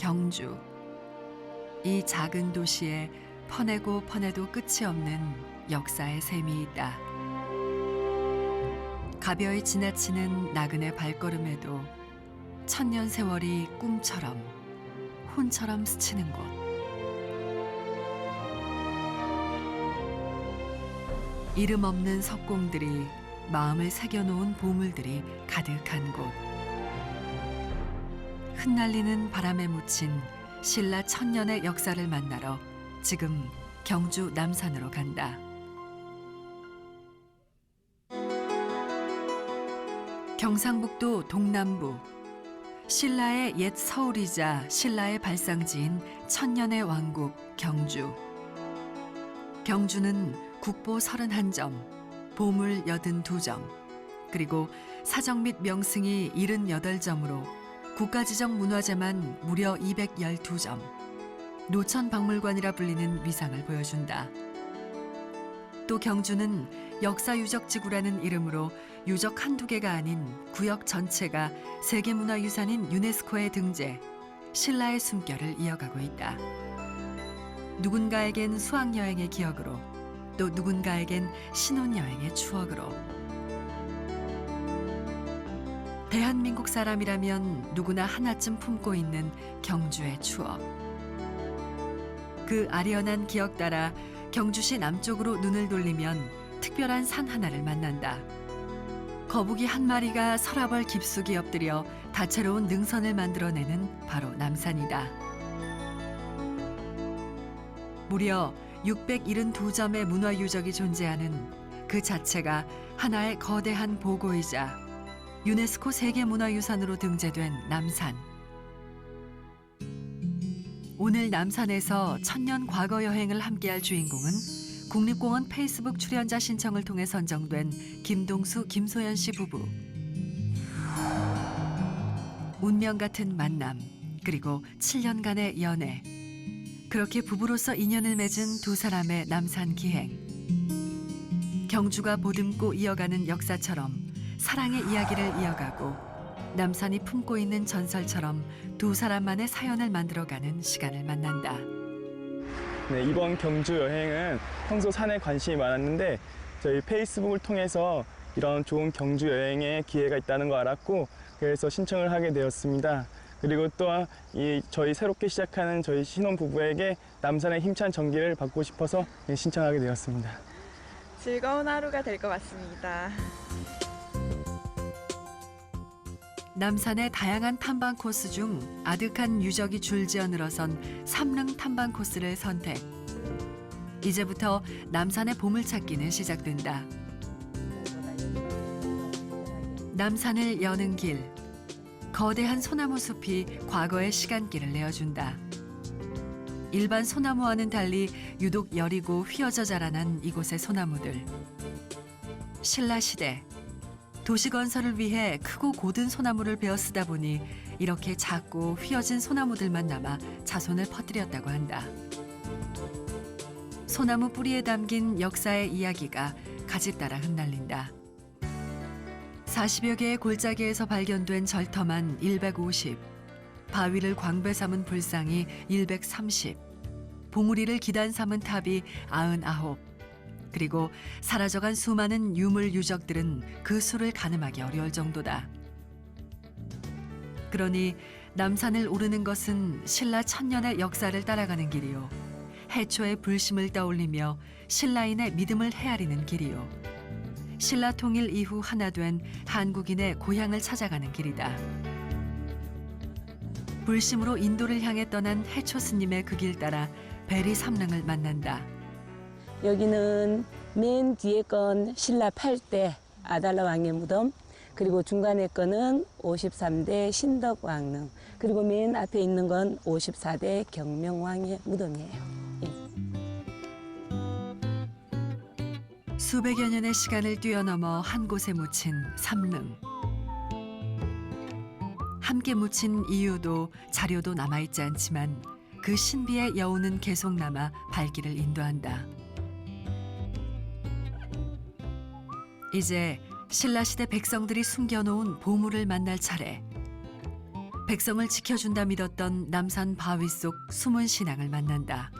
경주. 이 작은 도시에 퍼내고 퍼내도 끝이 없는 역사의 셈이 있다. 가벼이 지나치는 나그네 발걸음에도 천년 세월이 꿈처럼 혼처럼 스치는 곳. 이름 없는 석공들이 마음을 새겨놓은 보물들이 가득한 곳. 흩날리는 바람에 묻힌 신라 천년의 역사를 만나러 지금 경주 남산으로 간다. 경상북도 동남부, 신라의 옛 서울이자 신라의 발상지인 천년의 왕국 경주. 경주는 국보 31점, 보물 82점, 그리고 사정 및 명승이 78점으로 국가지정 문화재만 무려 212점, 노천박물관이라 불리는 위상을 보여준다. 또 경주는 역사유적지구라는 이름으로 유적 한두 개가 아닌 구역 전체가 세계문화유산인 유네스코에 등재, 신라의 숨결을 이어가고 있다. 누군가에겐 수학여행의 기억으로, 또 누군가에겐 신혼여행의 추억으로. 대한민국 사람이라면 누구나 하나쯤 품고 있는 경주의 추억. 그 아련한 기억 따라 경주시 남쪽으로 눈을 돌리면 특별한 산 하나를 만난다. 거북이 한 마리가 서라벌 깊숙이 엎드려 다채로운 능선을 만들어내는 바로 남산이다. 무려 672점의 문화유적이 존재하는 그 자체가 하나의 거대한 보고이자 유네스코 세계문화유산으로 등재된 남산. 오늘 남산에서 천년 과거 여행을 함께할 주인공은 국립공원 페이스북 출연자 신청을 통해 선정된 김동수, 김소연 씨 부부. 운명 같은 만남, 그리고 7년간의 연애. 그렇게 부부로서 인연을 맺은 두 사람의 남산 기행. 경주가 보듬고 이어가는 역사처럼 사랑의 이야기를 이어가고 남산이 품고 있는 전설처럼 두 사람만의 사연을 만들어가는 시간을 만난다. 네, 이번 경주 여행은 평소 산에 관심이 많았는데 저희 페이스북을 통해서 이런 좋은 경주 여행의 기회가 있다는 거 알았고 그래서 신청을 하게 되었습니다. 그리고 또한 저희 새롭게 시작하는 저희 신혼부부에게 남산의 힘찬 전기를 받고 싶어서 신청하게 되었습니다. 즐거운 하루가 될 것 같습니다. 남산의 다양한 탐방 코스 중 아득한 유적이 줄지어 늘어선 삼릉 탐방 코스를 선택. 이제부터 남산의 보물찾기는 시작된다. 남산을 여는 길. 거대한 소나무 숲이 과거의 시간길을 내어준다. 일반 소나무와는 달리 유독 여리고 휘어져 자라난 이곳의 소나무들. 신라시대. 도시건설을 위해 크고 고든 소나무를 베어 쓰다 보니 이렇게 작고 휘어진 소나무들만 남아 자손을 퍼뜨렸다고 한다. 소나무 뿌리에 담긴 역사의 이야기가 가지 따라 흩날린다. 40여 개의 골짜기에서 발견된 절터만 150, 바위를 광배 삼은 불상이 130, 봉우리를 기단 삼은 탑이 99, 그리고 사라져간 수많은 유물 유적들은 그 수를 가늠하기 어려울 정도다. 그러니 남산을 오르는 것은 신라 천년의 역사를 따라가는 길이요. 해초의 불심을 떠올리며 신라인의 믿음을 헤아리는 길이요. 신라 통일 이후 하나 된 한국인의 고향을 찾아가는 길이다. 불심으로 인도를 향해 떠난 해초 스님의 그 길 따라 베리 삼릉을 만난다. 여기는 맨 뒤에 건 신라 8대 아달라 왕의 무덤, 그리고 중간에 거는 53대 신덕 왕릉, 그리고 맨 앞에 있는 건 54대 경명왕의 무덤이에요. 예. 수백여 년의 시간을 뛰어넘어 한 곳에 묻힌 삼릉. 함께 묻힌 이유도 자료도 남아있지 않지만 그 신비의 여운은 계속 남아 발길을 인도한다. 이제 신라시대 백성들이 숨겨놓은 보물을 만날 차례. 백성을 지켜준다 믿었던 남산 바위 속 숨은 신앙을 만난다.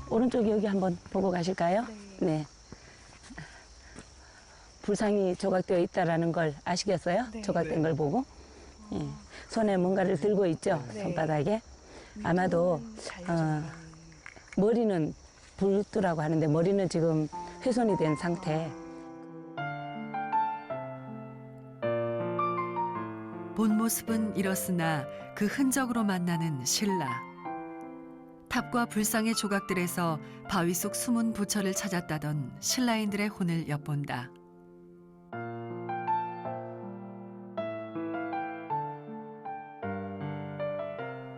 오른쪽 여기 한번 보고 가실까요? 네. 불상이 조각되어 있다라는 걸 아시겠어요? 네. 조각된 네. 걸 보고. 예. 손에 뭔가를 들고 있죠? 네. 손바닥에. 아마도 머리는 불두라고 하는데 머리는 지금 훼손이 된 상태. 본 모습은 이렇으나 그 흔적으로 만나는 신라. 탑과 불상의 조각들에서 바위 속 숨은 부처를 찾았다던 신라인들의 혼을 엿본다.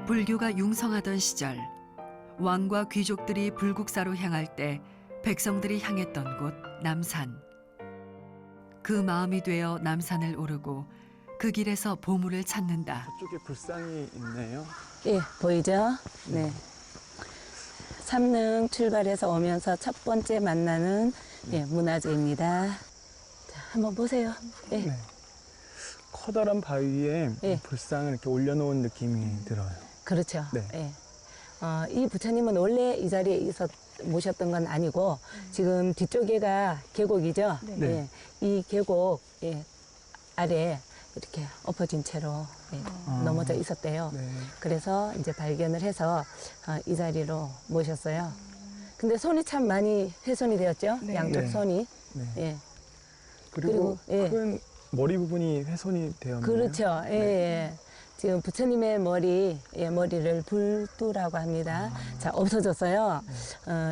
불교가 융성하던 시절, 왕과 귀족들이 불국사로 향할 때 백성들이 향했던 곳 남산. 그 마음이 되어 남산을 오르고 그 길에서 보물을 찾는다. 저쪽에 불상이 있네요. 예, 보이죠? 네. 삼릉 출발해서 오면서 첫 번째 만나는 예, 문화재입니다. 자, 한번 보세요. 예. 네. 커다란 바위에 예. 불상을 이렇게 올려놓은 느낌이 들어요. 그렇죠. 네. 예. 이 부처님은 원래 이 자리에 모셨던 건 아니고 지금 뒤쪽에가 계곡이죠. 네. 예. 이 계곡 예, 아래 이렇게 엎어진 채로 예, 넘어져 있었대요. 네. 그래서 이제 발견을 해서 이 자리로 모셨어요. 근데 손이 참 많이 훼손이 되었죠. 네. 양쪽 네. 손이. 네. 예. 그리고 예. 큰 머리 부분이 훼손이 되었네요. 그렇죠. 예, 예. 지금 부처님의 머리를 불두라고 합니다. 자, 없어졌어요.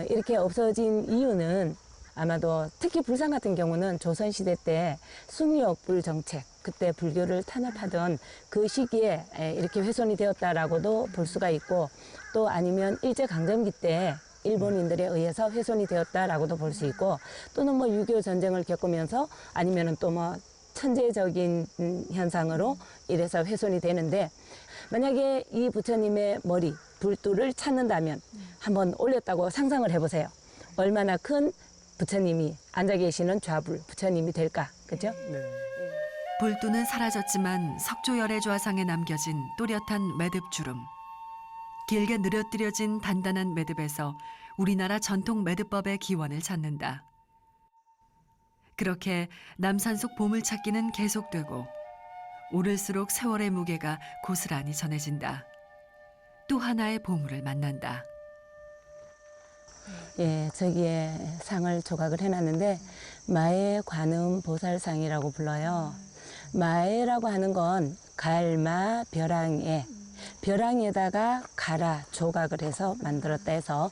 이렇게 없어진 이유는 아마도 특히 불상 같은 경우는 조선시대 때 숭유옥불 정책, 그때 불교를 탄압하던 그 시기에 이렇게 훼손이 되었다라고도 볼 수가 있고 또 아니면 일제강점기 때 일본인들에 의해서 훼손이 되었다라고도 볼 수 있고 또는 뭐 6.25 전쟁을 겪으면서 아니면은 또 뭐 천재적인 현상으로 이래서 훼손이 되는데 만약에 이 부처님의 머리, 불두를 찾는다면 한번 올렸다고 상상을 해보세요. 얼마나 큰 부처님이 앉아 계시는 좌불 부처님이 될까, 그죠? 네. 불두는 사라졌지만 석조열의 좌상에 남겨진 또렷한 매듭주름. 길게 늘어뜨려진 단단한 매듭에서 우리나라 전통 매듭법의 기원을 찾는다. 그렇게 남산 속 보물찾기는 계속되고 오를수록 세월의 무게가 고스란히 전해진다. 또 하나의 보물을 만난다. 예, 저기에 상을 조각을 해놨는데 마의 관음 보살상이라고 불러요. 마에라고 하는 건 갈마 벼랑에 벼랑에다가 갈아 조각을 해서 만들었다 해서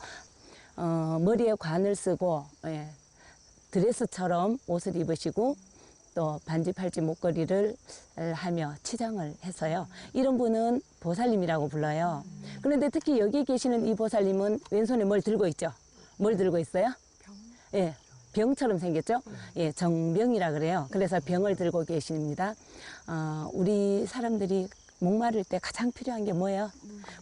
머리에 관을 쓰고 예, 드레스처럼 옷을 입으시고 또 반지 팔찌 목걸이를 하며 치장을 했어요. 이런 분은 보살님이라고 불러요. 그런데 특히 여기 계시는 이 보살님은 왼손에 뭘 들고 있죠? 뭘 들고 있어요? 예, 병처럼 생겼죠? 예, 정병이라 그래요. 그래서 병을 들고 계십니다. 우리 사람들이 목마를 때 가장 필요한 게 뭐예요?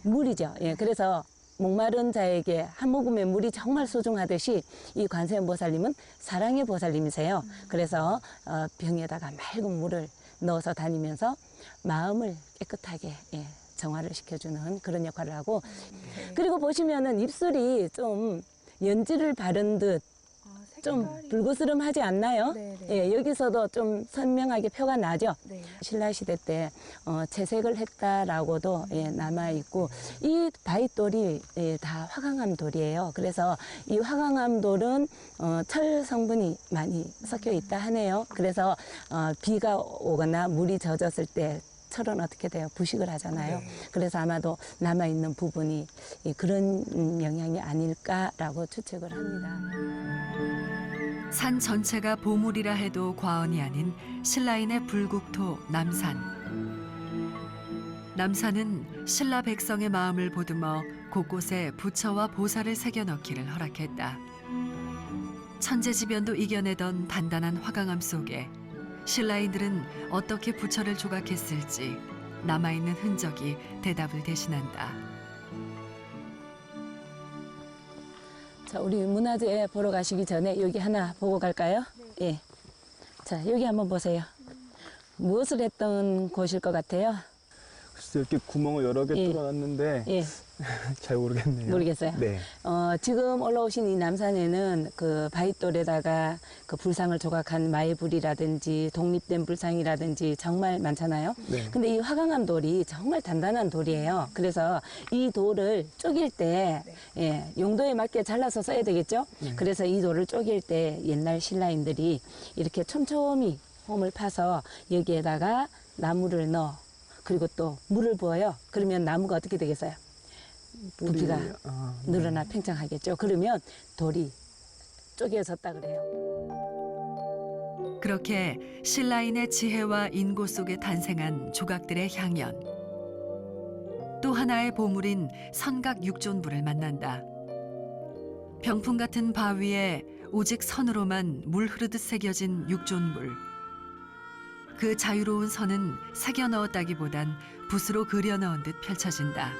물이죠. 예, 그래서 목마른 자에게 한 모금의 물이 정말 소중하듯이 이 관세음보살님은 사랑의 보살님이세요. 그래서 병에다가 맑은 물을 넣어서 다니면서 마음을 깨끗하게 예, 정화를 시켜주는 그런 역할을 하고 그리고 보시면은 입술이 좀 연지를 바른 듯 좀 불그스름하지 않나요? 네네. 예, 여기서도 좀 선명하게 표가 나죠. 네. 신라시대 때 채색을 했다라고도 예, 남아있고 이 바위돌이 예, 다 화강암 돌이에요. 그래서 이 화강암 돌은 철 성분이 많이 섞여 있다 하네요. 그래서 비가 오거나 물이 젖었을 때 철은 어떻게 돼요? 부식을 하잖아요. 그래서 아마도 남아있는 부분이 그런 영향이 아닐까라고 추측을 합니다. 산 전체가 보물이라 해도 과언이 아닌 신라인의 불국토 남산. 남산은 신라 백성의 마음을 보듬어 곳곳에 부처와 보살을 새겨넣기를 허락했다. 천재지변도 이겨내던 단단한 화강암 속에 신라인들은 어떻게 부처를 조각했을지 남아있는 흔적이 대답을 대신한다. 자, 우리 문화재 보러 가시기 전에 여기 하나 보고 갈까요? 예. 자, 여기 한번 보세요. 무엇을 했던 곳일 것 같아요? 글쎄 이렇게 구멍을 여러 개 예. 뚫어놨는데 예, 잘 모르겠네요. 모르겠어요. 네. 지금 올라오신 이 남산에는 그 바위돌에다가 그 불상을 조각한 마애불이라든지 독립된 불상이라든지 정말 많잖아요. 네. 근데 이 화강암 돌이 정말 단단한 돌이에요. 그래서 이 돌을 쪼갤 때 예, 용도에 맞게 잘라서 써야 되겠죠. 그래서 이 돌을 쪼갤 때 옛날 신라인들이 이렇게 촘촘히 홈을 파서 여기에다가 나무를 넣어 그리고 또 물을 부어요. 그러면 나무가 어떻게 되겠어요? 부피가 네. 늘어나 팽창하겠죠. 그러면 돌이 쪼개졌다 그래요. 그렇게 신라인의 지혜와 인고 속에 탄생한 조각들의 향연. 또 하나의 보물인 선각 육존불을 만난다. 병풍 같은 바위에 오직 선으로만 물 흐르듯 새겨진 육존불. 그 자유로운 선은 새겨 넣었다기보단 붓으로 그려 넣은 듯 펼쳐진다.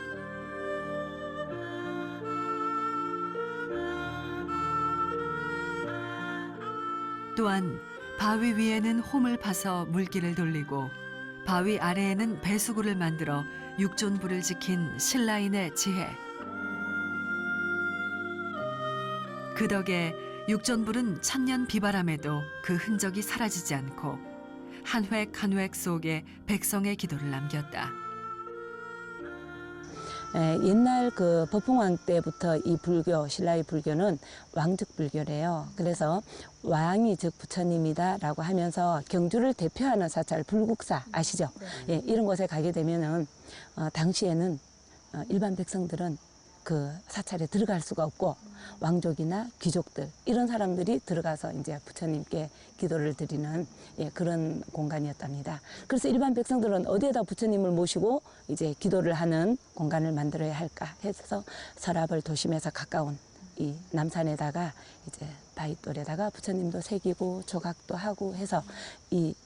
또한 바위 위에는 홈을 파서 물기를 돌리고 바위 아래에는 배수구를 만들어 육존불을 지킨 신라인의 지혜. 그 덕에 육존불은 천년 비바람에도 그 흔적이 사라지지 않고 한 획 한 획 속에 백성의 기도를 남겼다. 옛날 그 법흥왕 때부터 이 불교, 신라의 불교는 왕즉 불교래요. 그래서 왕이 즉 부처님이다라고 하면서 경주를 대표하는 사찰 불국사 아시죠? 예, 이런 곳에 가게 되면은 당시에는 일반 백성들은 그 사찰에 들어갈 수가 없고 왕족이나 귀족들 이런 사람들이 들어가서 이제 부처님께 기도를 드리는 예, 그런 공간이었답니다. 그래서 일반 백성들은 어디에다 부처님을 모시고 이제 기도를 하는 공간을 만들어야 할까 해서 서랍을 도심에서 가까운 이 남산에다가 이제 바위돌에다가 부처님도 새기고 조각도 하고 해서 이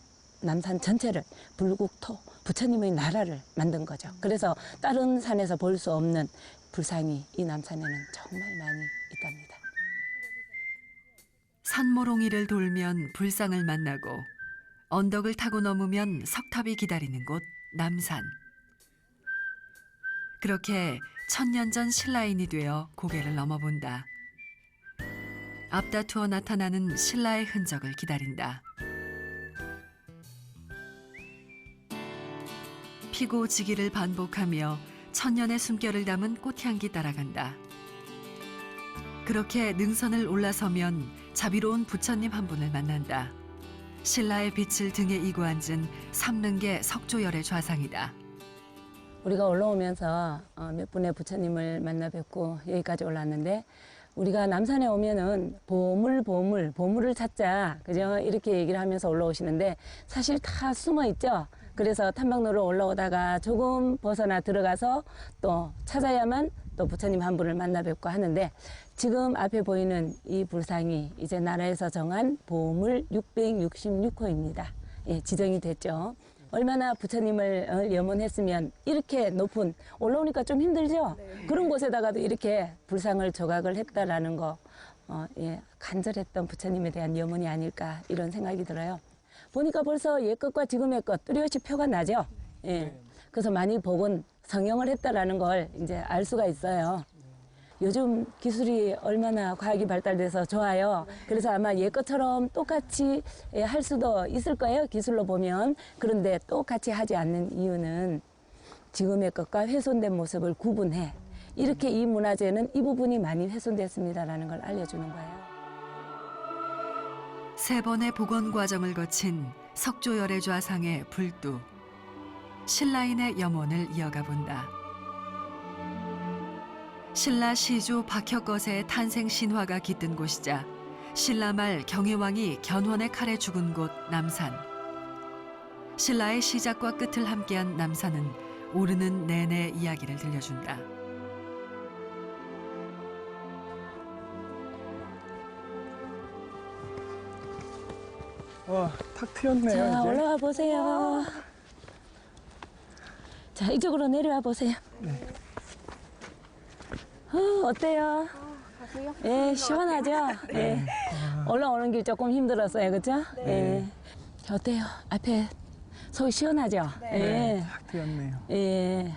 남산 전체를 불국토 부처님의 나라를 만든 거죠. 그래서 다른 산에서 볼 수 없는 불상이 이 남산에는 정말 많이 있답니다. 산모롱이를 돌면 불상을 만나고 언덕을 타고 넘으면 석탑이 기다리는 곳 남산. 그렇게 천년 전 신라인이 되어 고개를 넘어본다. 앞다투어 나타나는 신라의 흔적을 기다린다. 피고 지기를 반복하며 천년의 숨결을 담은 꽃향기 따라간다. 그렇게 능선을 올라서면 자비로운 부처님 한 분을 만난다. 신라의 빛을 등에 이고 앉은 삼릉계 석조열의 좌상이다. 우리가 올라오면서 몇 분의 부처님을 만나 뵙고 여기까지 올랐는데 우리가 남산에 오면은 보물을 찾자 그죠? 이렇게 얘기를 하면서 올라오시는데 사실 다 숨어 있죠. 그래서 탐방로를 올라오다가 조금 벗어나 들어가서 또 찾아야만 또 부처님 한 분을 만나 뵙고 하는데 지금 앞에 보이는 이 불상이 이제 나라에서 정한 보물 666호입니다. 예, 지정이 됐죠. 얼마나 부처님을 염원했으면 이렇게 높은 올라오니까 좀 힘들죠. 네. 그런 곳에다가도 이렇게 불상을 조각을 했다라는 거 예, 간절했던 부처님에 대한 염원이 아닐까 이런 생각이 들어요. 보니까 벌써 옛것과 지금의 것 뚜렷이 표가 나죠. 예. 그래서 많이 복은 성형을 했다라는 걸 이제 알 수가 있어요. 요즘 기술이 얼마나 과학이 발달돼서 좋아요. 그래서 아마 옛것처럼 똑같이 할 수도 있을 거예요. 기술로 보면. 그런데 똑같이 하지 않는 이유는 지금의 것과 훼손된 모습을 구분해. 이렇게 이 문화재는 이 부분이 많이 훼손됐습니다라는 걸 알려주는 거예요. 3번의 복원 과정을 거친 석조열의 좌상의 불두. 신라인의 염원을 이어가 본다. 신라 시조 박혁거세의 탄생 신화가 깃든 곳이자 신라말 경혜왕이 견훤의 칼에 죽은 곳 남산. 신라의 시작과 끝을 함께한 남산은 오르는 내내 이야기를 들려준다. 탁 트였네요. 자, 이제. 올라와 보세요. 자, 이쪽으로 내려와 보세요. 어때요? 가세요? 예, 시원하죠? 예. 올라오는 길 조금 힘들었어요, 그죠? 예. 어때요? 앞에 속이 시원하죠? 네. 딱 트였네요. 예.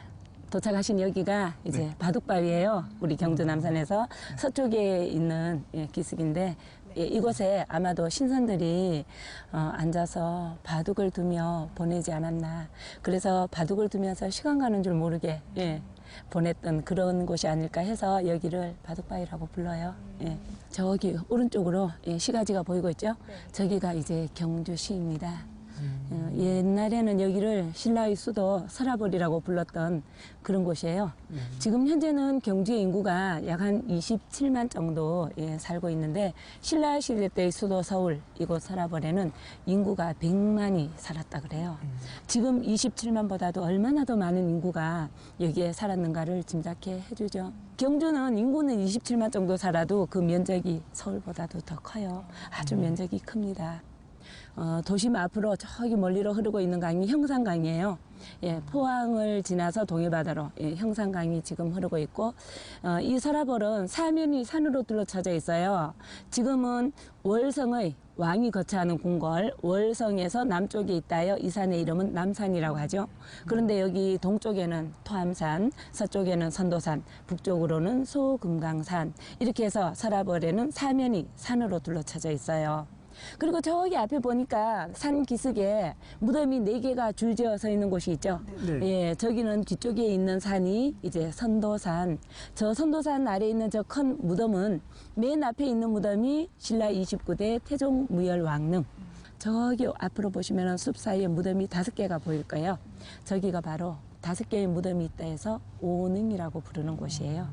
도착하신 여기가 이제 바둑바위예요. 우리 경주 남산에서 서쪽에 있는 기슭인데 이곳에 아마도 신선들이 앉아서 바둑을 두며 보내지 않았나. 그래서 바둑을 두면서 시간 가는 줄 모르게 보냈던 그런 곳이 아닐까 해서 여기를 바둑바위라고 불러요. 저기 오른쪽으로 시가지가 보이고 있죠? 저기가 이제 경주시입니다. 옛날에는 여기를 신라의 수도 서라벌이라고 불렀던 그런 곳이에요. 지금 현재는 경주의 인구가 약 한 27만 정도 살고 있는데 신라 시대 때의 수도 서울 이곳 서라벌에는 인구가 100만이 살았다 그래요. 지금 27만보다도 얼마나 더 많은 인구가 여기에 살았는가를 짐작해 해주죠. 경주는 인구는 27만 정도 살아도 그 면적이 서울보다도 더 커요. 아주 면적이 큽니다. 도심 앞으로 저기 멀리로 흐르고 있는 강이 형산강이에요. 포항을 지나서 동해바다로 형산강이 지금 흐르고 있고 이 서라벌은 사면이 산으로 둘러쳐져 있어요. 지금은 월성의 왕이 거처하는 궁궐 월성에서 남쪽에 있다여 이 산의 이름은 남산이라고 하죠. 그런데 여기 동쪽에는 토암산, 서쪽에는 선도산, 북쪽으로는 소금강산 이렇게 해서 서라벌에는 사면이 산으로 둘러쳐져 있어요. 그리고 저기 앞에 보니까 산 기슭에 무덤이 4개가 줄지어 서 있는 곳이 있죠. 네. 저기는 뒤쪽에 있는 산이 이제 선도산. 저 선도산 아래에 있는 저 큰 무덤은 맨 앞에 있는 무덤이 신라 29대 태종 무열왕릉. 저기 앞으로 보시면 숲 사이에 무덤이 5개가 보일 거예요. 저기가 바로 5개의 무덤이 있다 해서 오능이라고 부르는 곳이에요.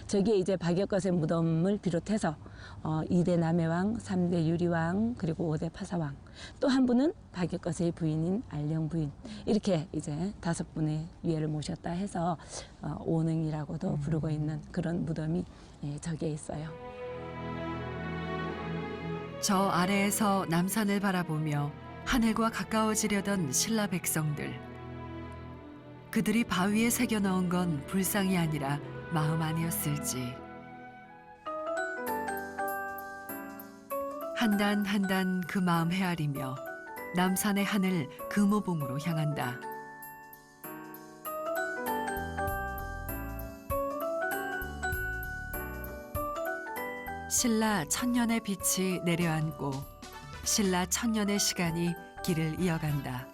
저기에 이제 박역거세 무덤을 비롯해서 2대 남해왕, 3대 유리왕, 그리고 5대 파사왕. 또 한 분은 박역거세의 부인인 알령 부인. 이렇게 이제 5분의 위에를 모셨다 해서 오능이라고도 부르고 있는 그런 무덤이 저기에 있어요. 저 아래에서 남산을 바라보며 하늘과 가까워지려던 신라 백성들. 그들이 바위에 새겨 넣은 건 불상이 아니라 마음 아니었을지. 한 단 한 단 그 마음 헤아리며 남산의 하늘 금호봉으로 향한다. 신라 천년의 빛이 내려앉고 신라 천년의 시간이 길을 이어간다.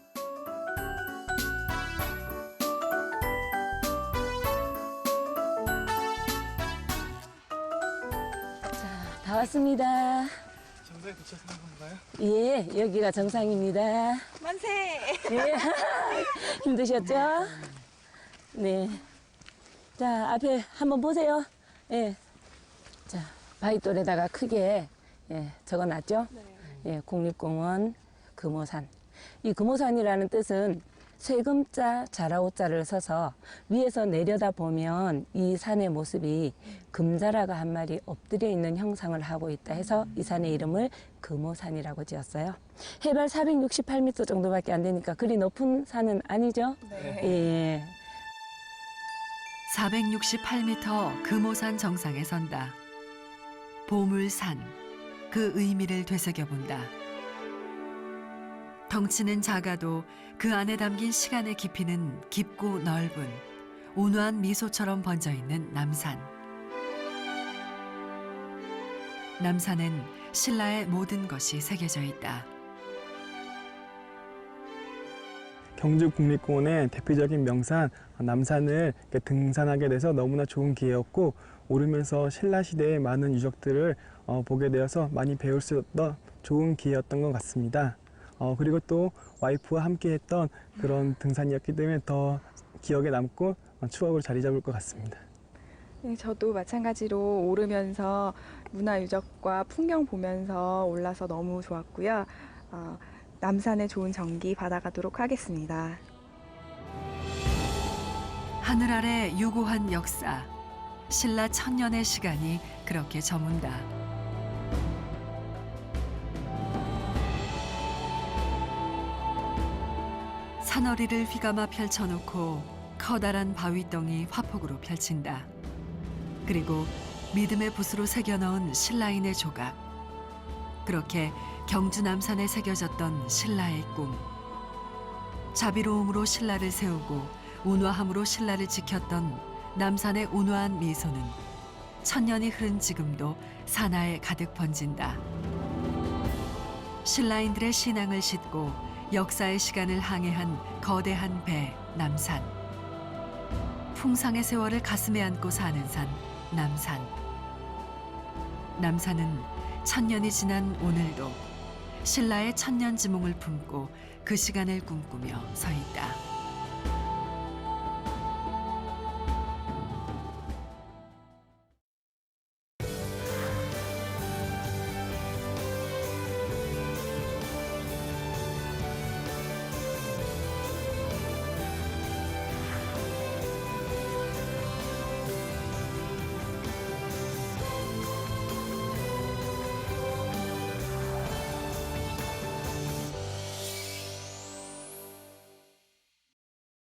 다 왔습니다. 정상에 도착한 건가요? 예, 여기가 정상입니다. 만세! 예. 힘드셨죠? 네. 자, 앞에 한번 보세요. 예. 자, 바위돌에다가 크게 적어놨죠? 예, 국립공원 금오산. 이 금오산이라는 뜻은 쇠금자 자라오자를 써서 위에서 내려다 보면 이 산의 모습이 금자라가 한 마리 엎드려 있는 형상을 하고 있다 해서 이 산의 이름을 금오산이라고 지었어요. 해발 468m 정도밖에 안 되니까 그리 높은 산은 아니죠? 네. 예. 468m 금오산 정상에 선다. 보물산, 그 의미를 되새겨본다. 덩치는 작아도 그 안에 담긴 시간의 깊이는 깊고 넓은 온화한 미소처럼 번져있는 남산. 남산엔 신라의 모든 것이 새겨져 있다. 경주국립공원의 대표적인 명산 남산을 이렇게 등산하게 돼서 너무나 좋은 기회였고 오르면서 신라시대의 많은 유적들을 보게 되어서 많이 배울 수 있었던 좋은 기회였던 것 같습니다. 그리고 또 와이프와 함께 했던 그런 등산이었기 때문에 더 기억에 남고 추억으로 자리 잡을 것 같습니다. 네, 저도 마찬가지로 오르면서 문화유적과 풍경 보면서 올라서 너무 좋았고요. 남산의 좋은 정기 받아가도록 하겠습니다. 하늘 아래 유고한 역사, 신라 천년의 시간이 그렇게 저문다. 산허리를 휘감아 펼쳐놓고 커다란 바위덩이 화폭으로 펼친다. 그리고 믿음의 붓으로 새겨넣은 신라인의 조각. 그렇게 경주 남산에 새겨졌던 신라의 꿈. 자비로움으로 신라를 세우고 온화함으로 신라를 지켰던 남산의 온화한 미소는 천년이 흐른 지금도 산하에 가득 번진다. 신라인들의 신앙을 싣고 역사의 시간을 항해한 거대한 배 남산. 풍상의 세월을 가슴에 안고 사는 산 남산. 남산은 천년이 지난 오늘도 신라의 천년 지몽을 품고 그 시간을 꿈꾸며 서 있다.